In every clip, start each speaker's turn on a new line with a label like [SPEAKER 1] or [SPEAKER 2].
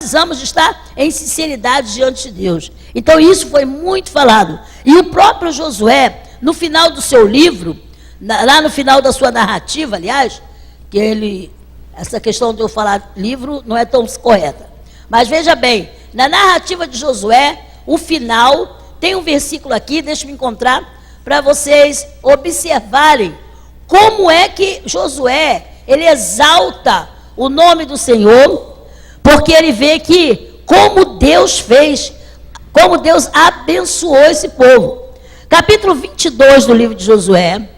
[SPEAKER 1] precisamos estar em sinceridade diante de Deus. Então isso foi muito falado. E o próprio Josué, no final do seu livro, lá no final da sua narrativa, aliás, que ele, essa questão de eu falar livro não é tão correta. Mas veja bem, na narrativa de Josué, o final, tem um versículo aqui, deixa eu encontrar, para vocês observarem como é que Josué, ele exalta o nome do Senhor, porque ele vê que como Deus fez, como Deus abençoou esse povo. Capítulo 22 do livro de Josué,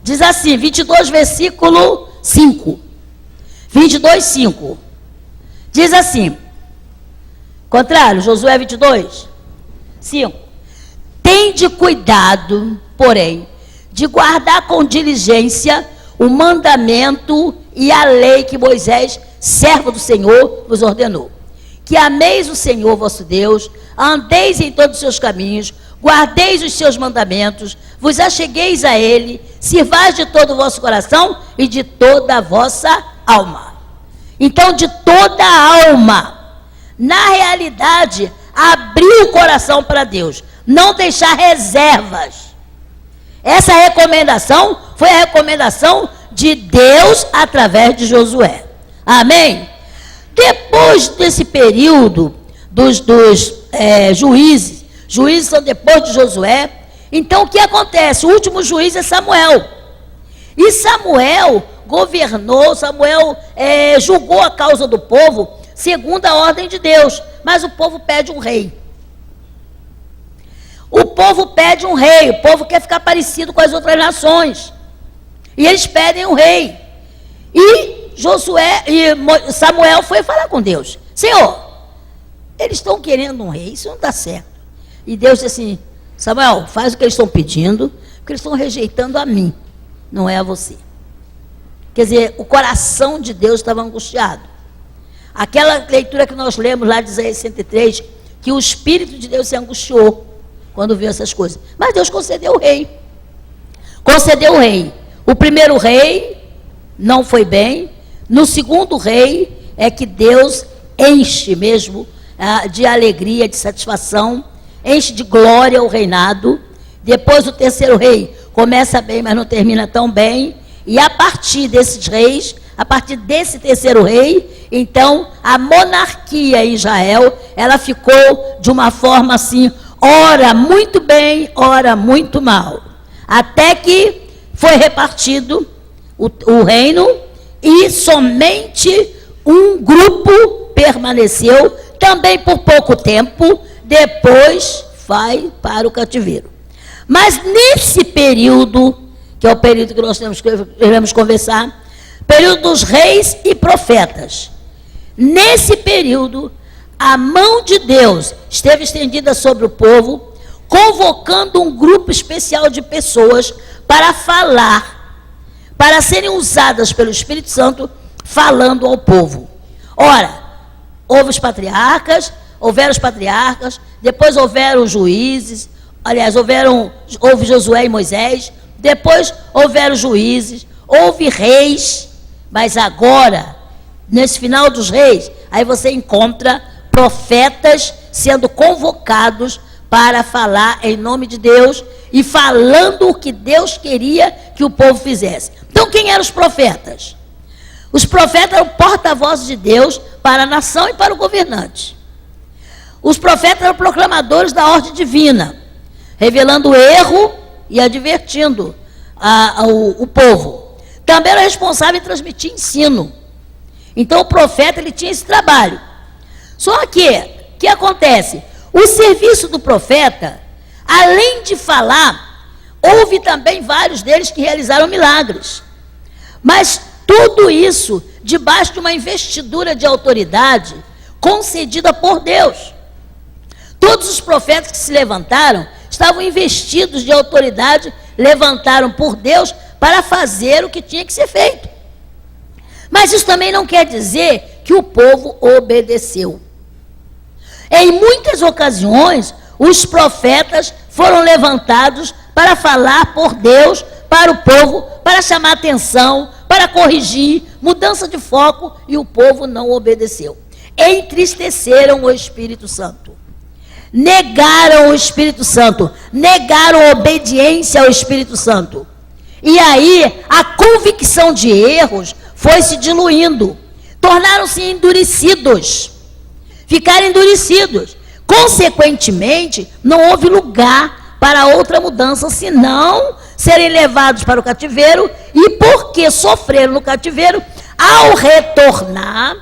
[SPEAKER 1] diz assim, 22 versículo 5, 22, 5, diz assim, contrário, Josué 22, 5, tende cuidado, porém, de guardar com diligência o mandamento e a lei que Moisés, servo do Senhor, vos ordenou. Que ameis o Senhor vosso Deus, andeis em todos os seus caminhos, guardeis os seus mandamentos, vos achegueis a ele, sirvais de todo o vosso coração e de toda a vossa alma. Então, de toda a alma, na realidade, abrir o coração para Deus, não deixar reservas. Essa recomendação foi a recomendação de Deus através de Josué. Amém? Depois desse período dos juízes são depois de Josué, então o que acontece? O último juiz é Samuel. E Samuel governou, julgou a causa do povo segundo a ordem de Deus, mas o povo pede um rei. O povo pede um rei, o povo quer ficar parecido com as outras nações. E eles pedem um rei. E Samuel foi falar com Deus. Senhor, eles estão querendo um rei, isso não está certo. E Deus disse assim, Samuel, faz o que eles estão pedindo, porque eles estão rejeitando a mim, não é a você. Quer dizer, o coração de Deus estava angustiado. Aquela leitura que nós lemos lá de Isaías 63, que o Espírito de Deus se angustiou quando viu essas coisas. Mas Deus concedeu o rei. Concedeu o rei. O primeiro rei não foi bem. No segundo rei é que Deus enche mesmo de alegria, de satisfação, enche de glória o reinado. Depois o terceiro rei começa bem, mas não termina tão bem. E a partir desses reis, a partir desse terceiro rei, então a monarquia em Israel, ela ficou de uma forma assim, ora muito bem, ora muito mal. Até que foi repartido o reino e somente um grupo permaneceu, também por pouco tempo, depois vai para o cativeiro. Mas nesse período, que é o período que nós devemos conversar, período dos reis e profetas. Nesse período, a mão de Deus esteve estendida sobre o povo, convocando um grupo especial de pessoas para falar, para serem usadas pelo Espírito Santo, falando ao povo. Ora, houveram os patriarcas, depois houveram os juízes, aliás, houve Josué e Moisés, depois houveram juízes, houve reis, mas agora, nesse final dos reis, aí você encontra profetas sendo convocados para falar em nome de Deus e falando o que Deus queria que o povo fizesse. Então, quem eram os profetas? Os profetas eram porta-vozes de Deus para a nação e para o governante. Os profetas eram proclamadores da ordem divina, revelando o erro e advertindo o povo. Também era responsável em transmitir ensino. Então o profeta, ele tinha esse trabalho. Só que, o que acontece? O serviço do profeta, além de falar, houve também vários deles que realizaram milagres. Mas tudo isso debaixo de uma investidura de autoridade concedida por Deus. Todos os profetas que se levantaram estavam investidos de autoridade, levantaram por Deus para fazer o que tinha que ser feito. Mas isso também não quer dizer que o povo obedeceu. Em muitas ocasiões, os profetas foram levantados para falar por Deus, para o povo, para chamar atenção, para corrigir, mudança de foco, e o povo não obedeceu. Entristeceram o Espírito Santo. Negaram o Espírito Santo. Negaram obediência ao Espírito Santo. E aí, a convicção de erros foi se diluindo. Tornaram-se endurecidos. Ficaram endurecidos. Consequentemente, não houve lugar para outra mudança, senão serem levados para o cativeiro. E porque sofreram no cativeiro, ao retornar,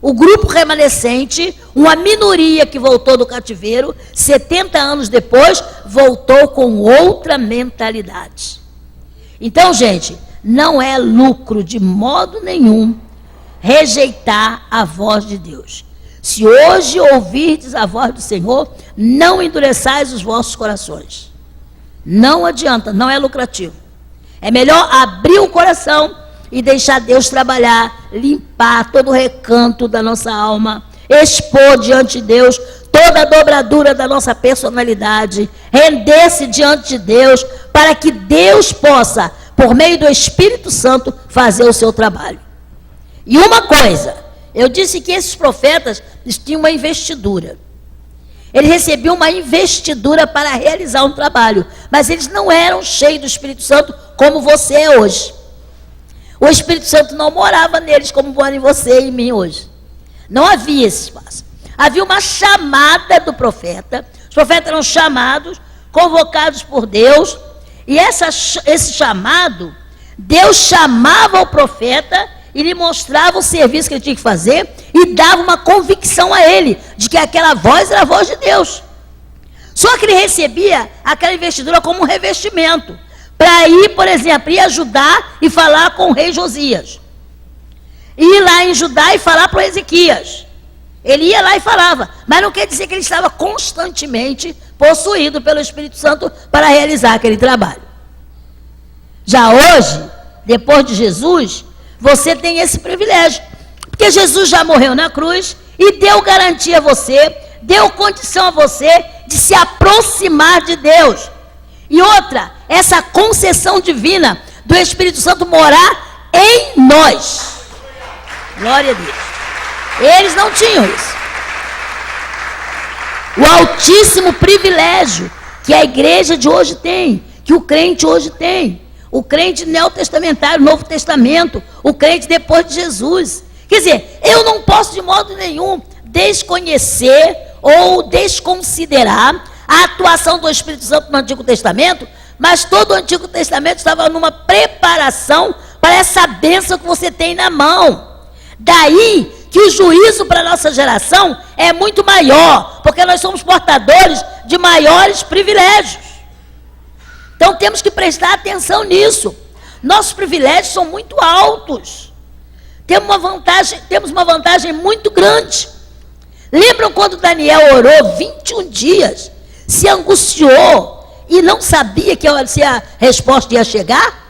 [SPEAKER 1] o grupo remanescente, uma minoria que voltou do cativeiro, 70 anos depois, voltou com outra mentalidade. Então, gente, não é lucro de modo nenhum rejeitar a voz de Deus. Se hoje ouvirdes a voz do Senhor, não endureçais os vossos corações. Não adianta, não é lucrativo. É melhor abrir o coração e deixar Deus trabalhar, limpar todo o recanto da nossa alma, expor diante de Deus toda a dobradura da nossa personalidade, render-se diante de Deus, para que Deus possa, por meio do Espírito Santo, fazer o seu trabalho. E uma coisa, eu disse que esses profetas tinham uma investidura. Eles recebiam uma investidura para realizar um trabalho, mas eles não eram cheios do Espírito Santo como você é hoje. O Espírito Santo não morava neles como mora em você e em mim hoje. Não havia esse espaço. Havia uma chamada do profeta. Os profetas eram chamados, convocados por Deus. E esse chamado, Deus chamava o profeta e lhe mostrava o serviço que ele tinha que fazer e dava uma convicção a ele de que aquela voz era a voz de Deus. Só que ele recebia aquela investidura como um revestimento para ir, por exemplo, ir ajudar e falar com o rei Josias. Ir lá em Judá e falar para o Ezequias. Ele ia lá e falava, mas não quer dizer que ele estava constantemente possuído pelo Espírito Santo para realizar aquele trabalho. Já hoje, depois de Jesus, você tem esse privilégio, porque Jesus já morreu na cruz e deu garantia a você, deu condição a você de se aproximar de Deus. E outra, essa concessão divina do Espírito Santo morar em nós. Glória a Deus. Eles não tinham isso. O altíssimo privilégio que a igreja de hoje tem, que o crente hoje tem. O crente neotestamentário, Novo Testamento, o crente depois de Jesus. Quer dizer, eu não posso de modo nenhum desconhecer ou desconsiderar a atuação do Espírito Santo no Antigo Testamento, mas todo o Antigo Testamento estava numa preparação para essa bênção que você tem na mão. Daí que o juízo para a nossa geração é muito maior, porque nós somos portadores de maiores privilégios. Então temos que prestar atenção nisso. Nossos privilégios são muito altos. Temos uma vantagem muito grande. Lembram quando Daniel orou 21 dias, se angustiou e não sabia se a resposta ia chegar?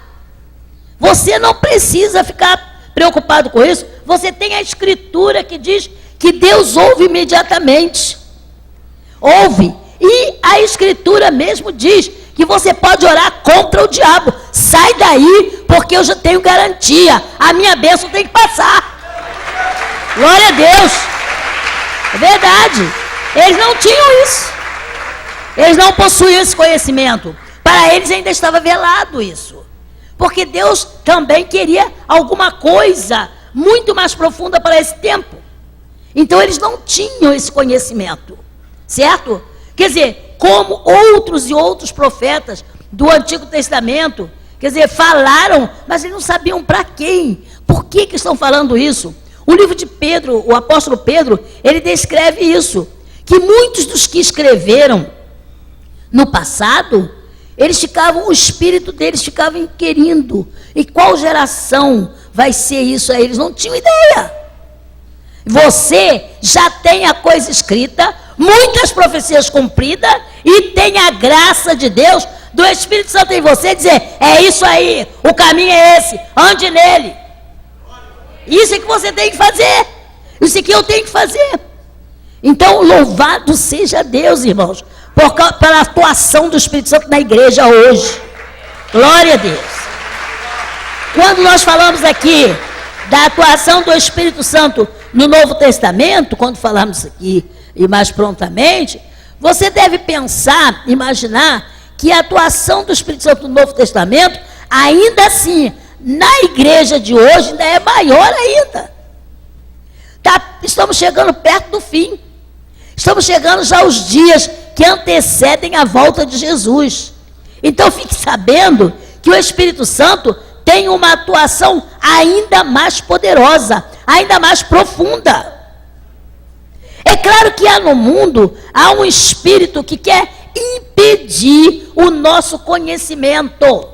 [SPEAKER 1] Você não precisa ficar preocupado com isso. Você tem a escritura que diz que Deus ouve imediatamente. Ouve. E a escritura mesmo diz que você pode orar contra o diabo. Sai daí, porque eu já tenho garantia. A minha bênção tem que passar. Glória a Deus. É verdade. Eles não tinham isso. Eles não possuíam esse conhecimento. Para eles ainda estava velado isso. Porque Deus também queria alguma coisa muito mais profunda para esse tempo. Então eles não tinham esse conhecimento. Certo? Quer dizer, como outros e outros profetas do Antigo Testamento, quer dizer, falaram, mas eles não sabiam para quem. Por que estão falando isso? O livro de Pedro, o apóstolo Pedro, ele descreve isso. Que muitos dos que escreveram no passado, o espírito deles ficava inquirindo. E qual geração vai ser isso aí? Eles não tinham ideia. Você já tem a coisa escrita, muitas profecias cumpridas, e tem a graça de Deus, do Espírito Santo em você, dizer, é isso aí, o caminho é esse, ande nele. Isso é que você tem que fazer. Isso é que eu tenho que fazer. Então, louvado seja Deus, irmãos, pela atuação do Espírito Santo na igreja hoje. Glória a Deus. Quando nós falamos aqui da atuação do Espírito Santo no Novo Testamento, quando falamos aqui e mais prontamente, você deve pensar, imaginar que a atuação do Espírito Santo no Novo Testamento, ainda assim, na igreja de hoje, ainda é maior ainda. Estamos chegando perto do fim. Estamos chegando já aos dias que antecedem a volta de Jesus. Então fique sabendo que o Espírito Santo tem uma atuação ainda mais poderosa, ainda mais profunda. É claro que no mundo há um espírito que quer impedir o nosso conhecimento.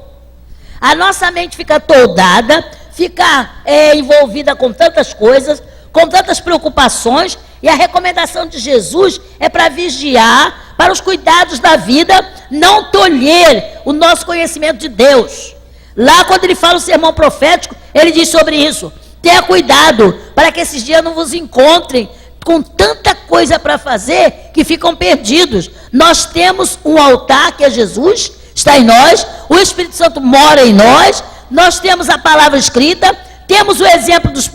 [SPEAKER 1] A nossa mente fica toldada, fica envolvida com tantas coisas, com tantas preocupações, e a recomendação de Jesus é para vigiar, para os cuidados da vida, não tolher o nosso conhecimento de Deus. Lá quando ele fala o sermão profético, ele diz sobre isso: tenha cuidado, para que esses dias não vos encontrem com tanta coisa para fazer, que ficam perdidos. Nós temos um altar, que é Jesus, está em nós, o Espírito Santo mora em nós, nós temos a palavra escrita, temos o exemplo dos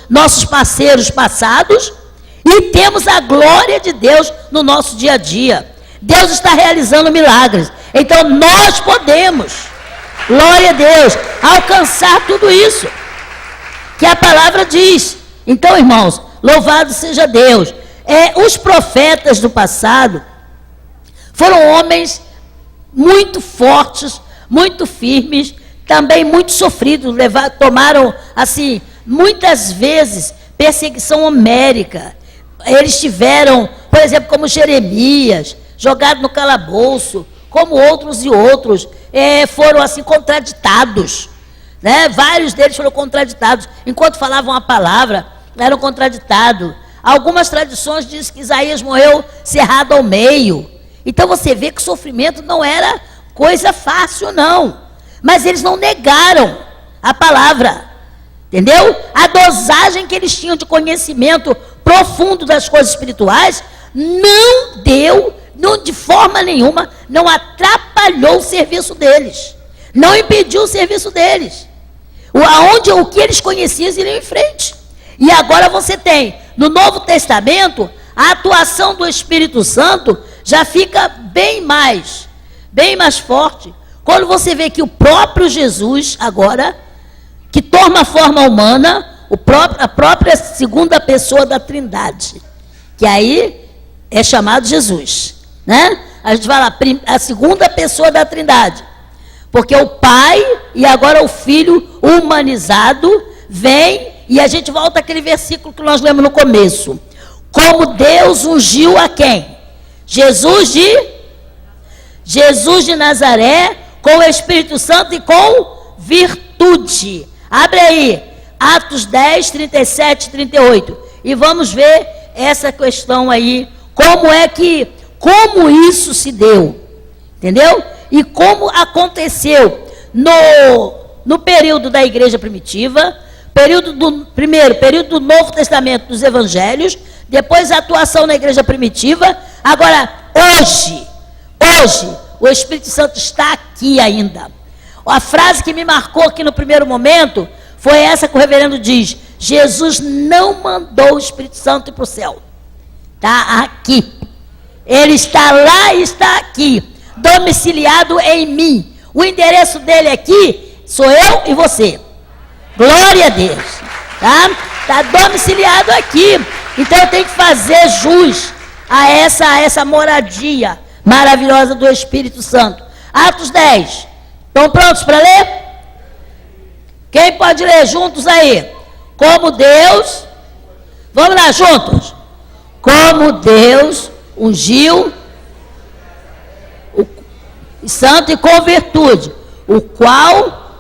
[SPEAKER 1] nossos parceiros passados, e temos a glória de Deus no nosso dia a dia. Deus está realizando milagres, então nós podemos, glória a Deus, alcançar tudo isso que a palavra diz. Então, irmãos, louvado seja Deus. Os profetas do passado foram homens muito fortes, muito firmes, também muito sofridos, tomaram, assim, muitas vezes, perseguição homérica. Eles tiveram, por exemplo, como Jeremias, jogado no calabouço, como outros e outros, foram assim contraditados, né? Vários deles foram contraditados, enquanto falavam a palavra, eram contraditados. Algumas tradições dizem que Isaías morreu cerrado ao meio. Então você vê que o sofrimento não era coisa fácil, não. Mas eles não negaram a palavra, entendeu? A dosagem que eles tinham de conhecimento profundo das coisas espirituais não deu, de forma nenhuma, não atrapalhou o serviço deles, não impediu o serviço deles. O que eles conheciam, eles iriam em frente. E agora você tem, no Novo Testamento, a atuação do Espírito Santo já fica bem mais forte, quando você vê que o próprio Jesus, agora, que toma forma humana, a própria segunda pessoa da Trindade, que aí é chamado Jesus, né? A gente fala a segunda pessoa da Trindade, porque o Pai e agora o Filho humanizado vem, e a gente volta àquele versículo que nós lemos no começo: como Deus ungiu a quem? Jesus de Nazaré, com o Espírito Santo e com virtude. Abre aí, Atos 10, 37 e 38. E vamos ver essa questão aí, como isso se deu, entendeu? E como aconteceu no período da igreja primitiva, período do Novo Testamento, dos Evangelhos, depois a atuação na igreja primitiva. Agora, hoje, o Espírito Santo está aqui ainda. A frase que me marcou aqui no primeiro momento foi essa que o reverendo diz: Jesus não mandou o Espírito Santo ir para o céu. Está aqui. Ele está lá e está aqui, domiciliado em mim. O endereço dele aqui sou eu e você. Glória a Deus. Está domiciliado aqui. Então eu tenho que fazer jus a essa moradia maravilhosa do Espírito Santo. Atos 10. Estão prontos para ler? Quem pode ler juntos aí? Como Deus, vamos lá juntos. Como Deus ungiu o santo e com virtude, o qual,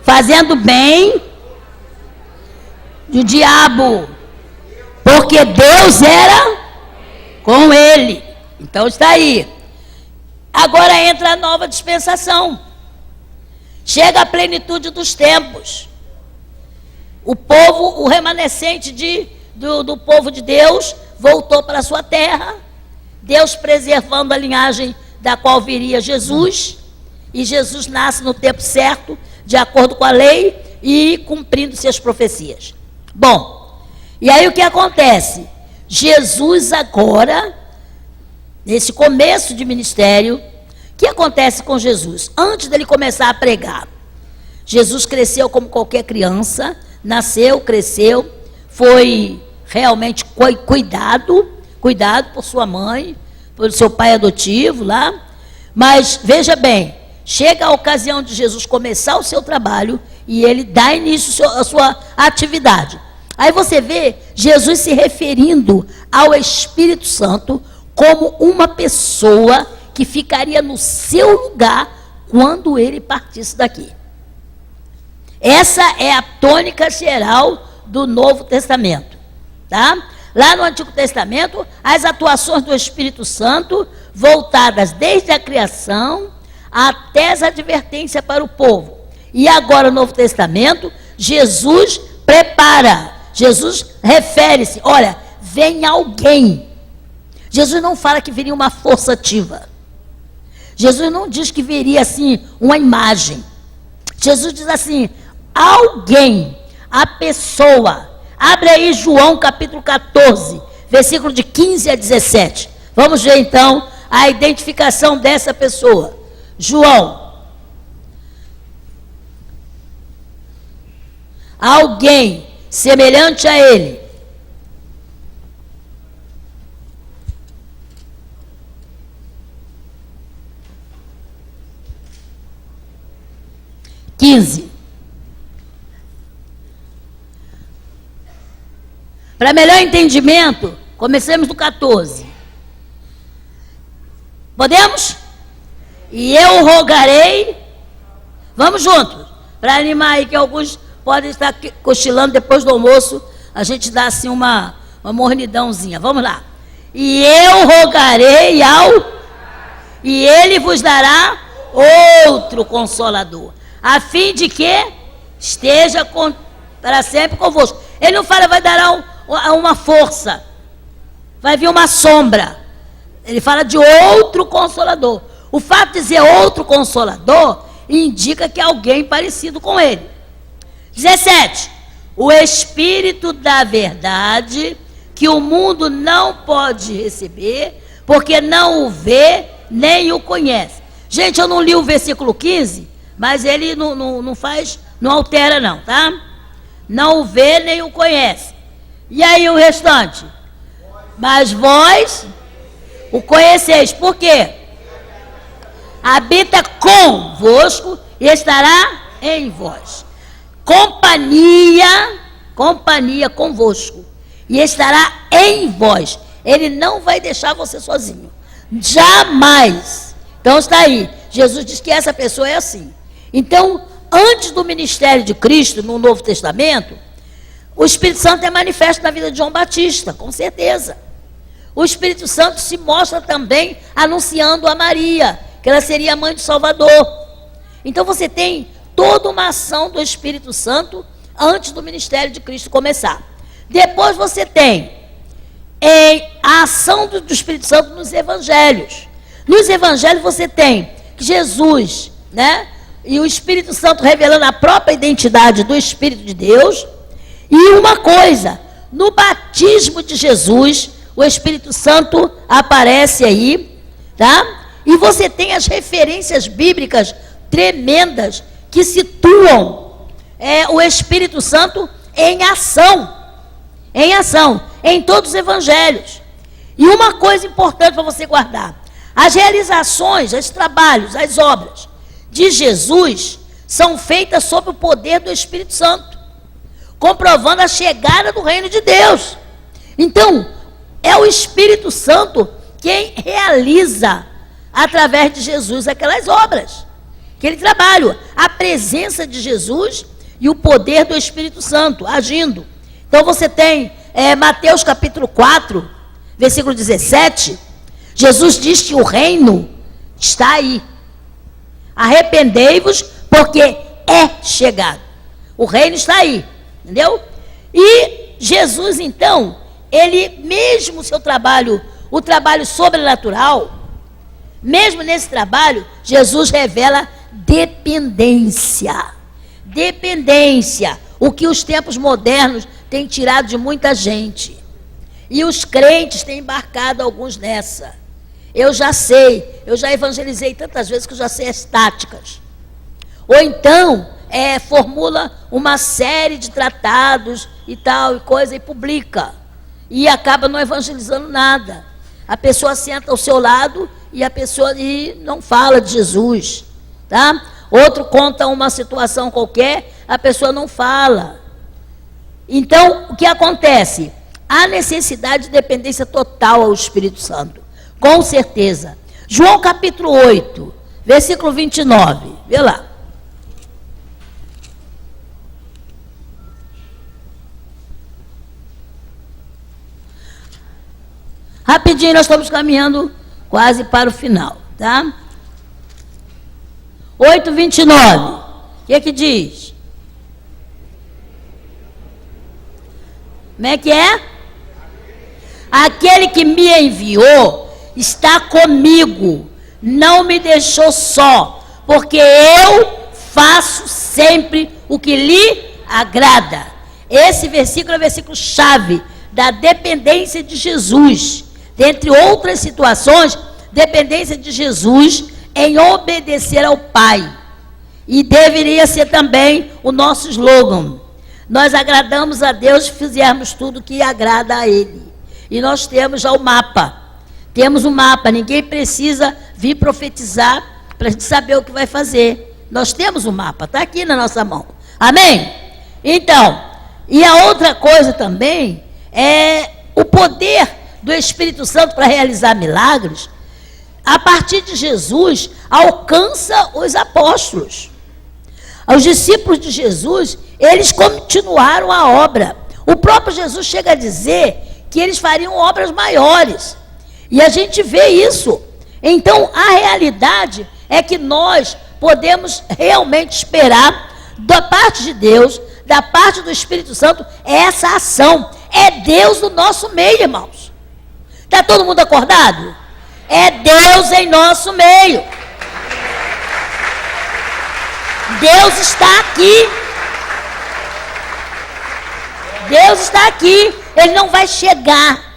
[SPEAKER 1] fazendo bem do diabo, porque Deus era com ele. Então está aí. Agora entra a nova dispensação. Chega a plenitude dos tempos. O povo, o remanescente do povo de Deus voltou para a sua terra. Deus preservando a linhagem da qual viria Jesus. E Jesus nasce no tempo certo, de acordo com a lei e cumprindo-se as profecias. Bom, e aí o que acontece? Jesus agora, nesse começo de ministério, o que acontece com Jesus? Antes dele começar a pregar, Jesus cresceu como qualquer criança, nasceu, cresceu, foi realmente cuidado por sua mãe, por seu pai adotivo lá, mas veja bem, chega a ocasião de Jesus começar o seu trabalho e ele dá início à sua atividade. Aí você vê Jesus se referindo ao Espírito Santo como uma pessoa que ficaria no seu lugar quando ele partisse daqui. Essa é a tônica geral do Novo Testamento, tá? Lá no Antigo Testamento, as atuações do Espírito Santo voltadas desde a criação até as advertências para o povo. E agora no Novo Testamento, Jesus prepara, Jesus refere-se, olha, vem alguém. Jesus não fala que viria uma força ativa. Jesus não diz que viria assim uma imagem. Jesus diz assim, alguém, a pessoa. Abre aí João capítulo 14, versículo de 15 a 17. Vamos ver então a identificação dessa pessoa. João. Alguém semelhante a ele. Para melhor entendimento, comecemos do 14. Podemos? E eu rogarei, vamos juntos, para animar aí que alguns podem estar cochilando depois do almoço, a gente dá assim uma mornidãozinha, vamos lá. E eu rogarei e ele vos dará outro Consolador, a fim de que esteja para sempre convosco. Ele não fala vai dar uma força, vai vir uma sombra. Ele fala de outro Consolador. O fato de dizer outro Consolador indica que é alguém parecido com ele. 17. O Espírito da verdade, que o mundo não pode receber, porque não o vê nem o conhece. Gente, eu não li o versículo 15, mas ele não faz, não altera não, tá? Não o vê nem o conhece. E aí o restante? Mas vós o conheceis. Por quê? Habita convosco e estará em vós. Companhia convosco. E estará em vós. Ele não vai deixar você sozinho. Jamais. Então está aí. Jesus diz que essa pessoa é assim. Então, antes do ministério de Cristo, no Novo Testamento, o Espírito Santo é manifesto na vida de João Batista, com certeza. O Espírito Santo se mostra também anunciando a Maria, que ela seria a mãe do Salvador. Então você tem toda uma ação do Espírito Santo antes do ministério de Cristo começar. Depois você tem a ação do Espírito Santo nos evangelhos. Nos evangelhos você tem Jesus, né? E o Espírito Santo revelando a própria identidade do Espírito de Deus. E uma coisa, no batismo de Jesus, o Espírito Santo aparece aí, tá? E você tem as referências bíblicas tremendas que situam o Espírito Santo em ação, em todos os evangelhos. E uma coisa importante para você guardar, as realizações, os trabalhos, as obras de Jesus são feitas sob o poder do Espírito Santo, comprovando a chegada do reino de Deus. Então, é o Espírito Santo quem realiza, através de Jesus, aquelas obras, aquele trabalho, a presença de Jesus e o poder do Espírito Santo agindo. Então você tem Mateus capítulo 4, versículo 17, Jesus diz que o reino está aí. Arrependei-vos, porque é chegado. O reino está aí, entendeu? E Jesus, então, ele mesmo o seu trabalho, o trabalho sobrenatural, mesmo nesse trabalho, Jesus revela dependência. Dependência, o que os tempos modernos têm tirado de muita gente. E os crentes têm embarcado alguns nessa. Eu já sei, eu já evangelizei tantas vezes que eu já sei as táticas. Ou então, formula uma série de tratados e tal, e coisa, e publica. E acaba não evangelizando nada. A pessoa senta ao seu lado e a pessoa não fala de Jesus, tá? Outro conta uma situação qualquer, a pessoa não fala. Então, o que acontece? Há necessidade de dependência total ao Espírito Santo, com certeza. João capítulo 8, versículo 29, vê lá. Rapidinho, nós estamos caminhando quase para o final, tá? 8:29. O que diz? Como é que é? Aquele que me enviou está comigo, não me deixou só, porque eu faço sempre o que lhe agrada. Esse versículo é o versículo chave da dependência de Jesus. Dentre outras situações, dependência de Jesus em obedecer ao Pai. E deveria ser também o nosso slogan. Nós agradamos a Deus se fizermos tudo que agrada a Ele. E nós temos já o mapa. Temos um mapa, ninguém precisa vir profetizar para a gente saber o que vai fazer. Nós temos um mapa, está aqui na nossa mão. Amém? Então, e a outra coisa também é o poder do Espírito Santo para realizar milagres. A partir de Jesus, alcança os apóstolos. Os discípulos de Jesus, eles continuaram a obra. O próprio Jesus chega a dizer que eles fariam obras maiores. E a gente vê isso. Então, a realidade é que nós podemos realmente esperar da parte de Deus, da parte do Espírito Santo, essa ação. É Deus no nosso meio, irmãos. Está todo mundo acordado? É Deus em nosso meio. Deus está aqui. Deus está aqui. Ele não vai chegar.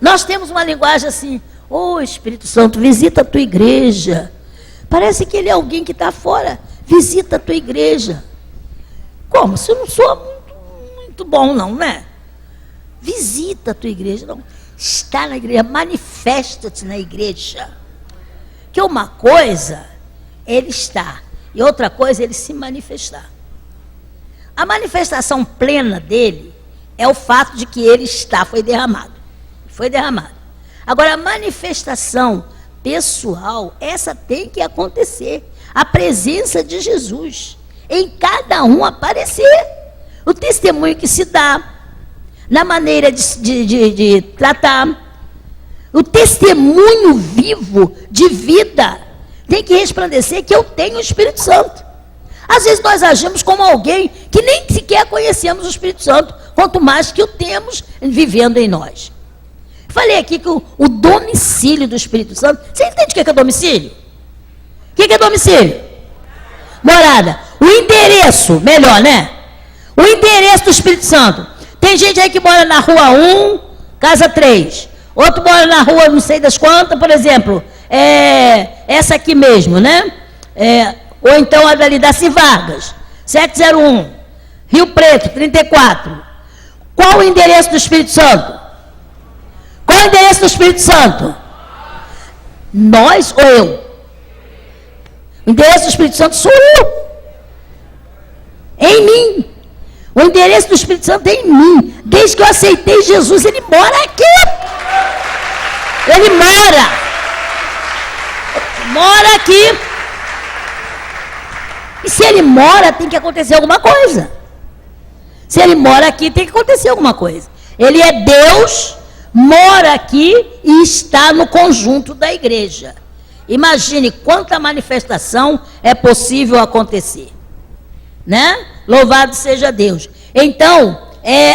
[SPEAKER 1] Nós temos uma linguagem assim: ô Espírito Santo, visita a tua igreja. Parece que ele é alguém que está fora. Visita a tua igreja. Como? Se eu não sou muito bom não, né? Visita a tua igreja. Não. Está na igreja, manifesta-te na igreja. Que uma coisa, ele está. E outra coisa, ele se manifestar. A manifestação plena dele é o fato de que ele está, foi derramado. Foi derramado. Agora, a manifestação pessoal, essa tem que acontecer. A presença de Jesus em cada um aparecer. O testemunho que se dá, na maneira de tratar, o testemunho vivo de vida tem que resplandecer que eu tenho o Espírito Santo. Às vezes nós agimos como alguém que nem sequer conhecemos o Espírito Santo, quanto mais que o temos vivendo em nós. Falei aqui que o domicílio do Espírito Santo, você entende o que é domicílio? O que é domicílio? Morada. O endereço, melhor, né? O endereço do Espírito Santo. Tem gente aí que mora na rua 1, casa 3. Outro mora na rua não sei das quantas, por exemplo, essa aqui mesmo, né? Ou então a dali da Vargas, 701, Rio Preto, 34. Qual o endereço do Espírito Santo? Qual o endereço do Espírito Santo? Nós ou eu? O endereço do Espírito Santo sou eu. Em mim. O endereço do Espírito Santo é em mim. Desde que eu aceitei Jesus, ele mora aqui. Ele mora. Mora aqui. E se ele mora, tem que acontecer alguma coisa. Se ele mora aqui, tem que acontecer alguma coisa. Ele é Deus, mora aqui e está no conjunto da igreja. Imagine quanta manifestação é possível acontecer. Né? Louvado seja Deus. Então,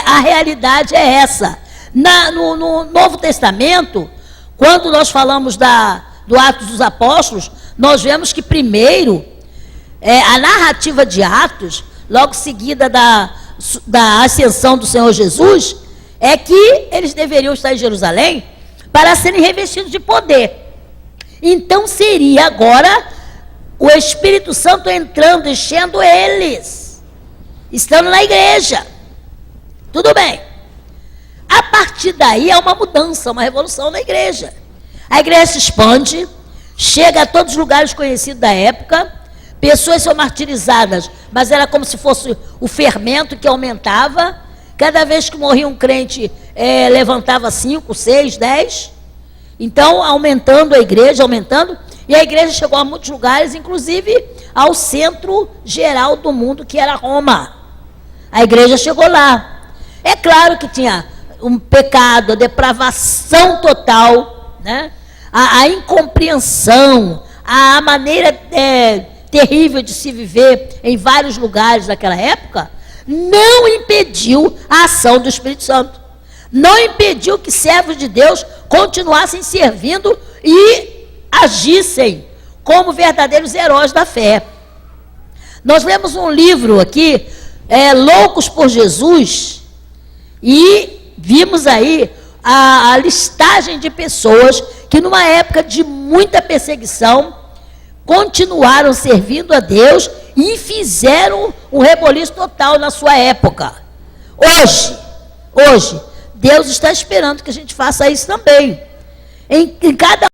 [SPEAKER 1] a realidade é essa. No Novo Testamento, quando nós falamos do Atos dos Apóstolos, nós vemos que primeiro, a narrativa de Atos, logo seguida da ascensão do Senhor Jesus, é que eles deveriam estar em Jerusalém para serem revestidos de poder. Então seria agora o Espírito Santo entrando, enchendo eles, estando na igreja. Tudo bem. A partir daí é uma mudança, uma revolução na igreja. A igreja se expande, chega a todos os lugares conhecidos da época, pessoas são martirizadas, mas era como se fosse o fermento que aumentava. Cada vez que morria um crente, levantava 5, 6, 10. Então, aumentando a igreja, aumentando. E a igreja chegou a muitos lugares, inclusive ao centro geral do mundo, que era Roma. A igreja chegou lá. É claro que tinha um pecado, a depravação total, né? A incompreensão, a maneira terrível de se viver em vários lugares daquela época, não impediu a ação do Espírito Santo. Não impediu que servos de Deus continuassem servindo e agissem como verdadeiros heróis da fé. Nós lemos um livro aqui, Loucos por Jesus, e vimos aí a listagem de pessoas que numa época de muita perseguição continuaram servindo a Deus e fizeram um reboliço total na sua época. Hoje, Deus está esperando que a gente faça isso também. Em cada